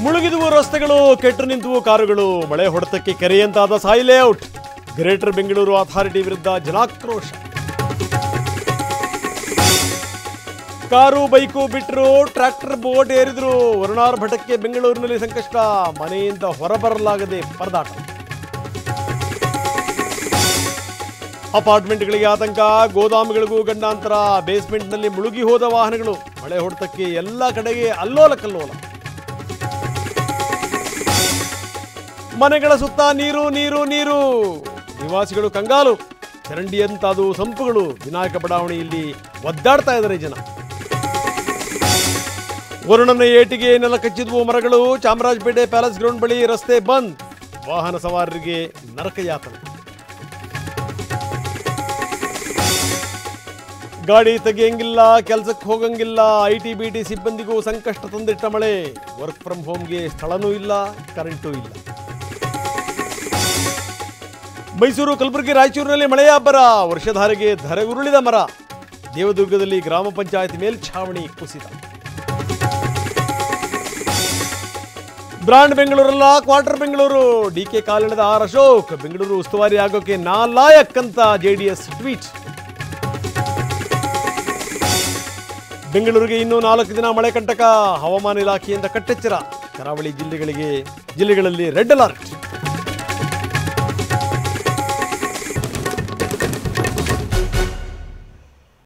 ಮುಳುಗಿದುವು ರಸ್ತೆಗಳು, ಕೆಟ್ಟು ನಿಂತುವು ಕಾರುಗಳು, ಮಳೆ ಹೊಡೆತಕ್ಕೆ ಕೆರೆಯಂತಾದ Sai layout. Greater Bengaluru authority ವಿರುದ್ಧ ಜನಾಕ್ರೋಶ. ಕಾರು ಬೈಕು ಬಿಟ್ಟರು, ಟ್ರ್ಯಾಕ್ಟರ್ ಬೋಟ್ ಏರಿದ್ರು. ವರುಣಾರ್ ಭಟಕ್ಕೆ ಬೆಂಗಳೂರಿನಲ್ಲಿ ಸಂಕಷ್ಟ. ಮನೆಯಿಂದ ಹೊರಬರಲಾಗದೆ ಪರದಾಟ. ಅಪಾರ್ಟ್ಮೆಂಟ್ಗಳಿಗೆ ಆತಂಕ, ಗೋದಾಮುಗಳಿಗೂ ಗಂಡಾಂತರ. ಬೇಸ್ಮೆಂಟ್ನಲ್ಲಿ ಮುಳುಗಿ ಹೋದ ವಾಹನಗಳು. ಮಳೆ ಹೊಡೆತಕ್ಕೆ ಎಲ್ಲ ಕಡೆಗೆ ಅಲ್ಲೋಲ ಕಲ್ಲೋಲ. ಮನೆಗಳ ಸುತ್ತ ನೀರು ನೀರು ನೀರು. ನಿವಾಸಿಗಳು ಕಂಗಾಲು. ಚರಂಡಿಯಂತಾದು ಸಂಪುಗಳು. ವಿನಾಯಕ ಬಡಾವಣೆಯಲ್ಲಿ ಒದ್ದಾಡ್ತಾ ಇದ್ದಾರೆ ಜನ. ವರುಣನ ಏಟಿಗೆ ನೆಲ ಕಚ್ಚಿದ್ವು ಮರಗಳು. ಚಾಮರಾಜಪೇಟೆ ಪ್ಯಾಲೇಸ್ ಗ್ರೌಂಡ್ ಬಳಿ ರಸ್ತೆ ಬಂದ್. ವಾಹನ ಸವಾರರಿಗೆ ನರಕಯಾತನೆ. ಗಾಡಿ ತೆಗೆಯಂಗಿಲ್ಲ, ಕೆಲಸಕ್ಕೆ ಹೋಗಂಗಿಲ್ಲ. ಐಟಿ ಬಿಟಿ ಸಿಬ್ಬಂದಿಗೂ ಸಂಕಷ್ಟ ತಂದಿಟ್ಟ ಮಳೆ. ವರ್ಕ್ ಫ್ರಮ್ ಹೋಮ್ಗೆ ಸ್ಥಳನೂ ಇಲ್ಲ, ಕರೆಂಟೂ ಇಲ್ಲ. ಮೈಸೂರು, ಕಲಬುರಗಿ, ರಾಯಚೂರಿನಲ್ಲಿ ಮಳೆಯ ಅಬ್ಬರ. ವರ್ಷಧಾರೆಗೆ ಧರೆ ಉರುಳಿದ ಮರ. ದೇವದುರ್ಗದಲ್ಲಿ ಗ್ರಾಮ ಪಂಚಾಯತ್ ಮೇಲ್ಛಾವಣಿ ಕುಸಿತ. ಬ್ರಾಂಡ್ ಬೆಂಗಳೂರಲ್ಲ, ಕ್ವಾರ್ಟರ್ ಬೆಂಗಳೂರು. ಡಿಕೆ ಕಾಲಿಣದ ಆರ್ ಅಶೋಕ್. ಬೆಂಗಳೂರು ಉಸ್ತುವಾರಿ ಆಗೋಕೆ ನಾಲಾಯಕ್ ಅಂತ ಜೆಡಿಎಸ್ ಟ್ವೀಟ್. ಬೆಂಗಳೂರಿಗೆ ಇನ್ನೂ 4 ದಿನ ಮಳೆ ಕಂಟಕ. ಹವಾಮಾನ ಇಲಾಖೆಯಿಂದ ಕಟ್ಟೆಚ್ಚರ. ಕರಾವಳಿ ಜಿಲ್ಲೆಗಳಲ್ಲಿ ರೆಡ್ ಅಲರ್ಟ್.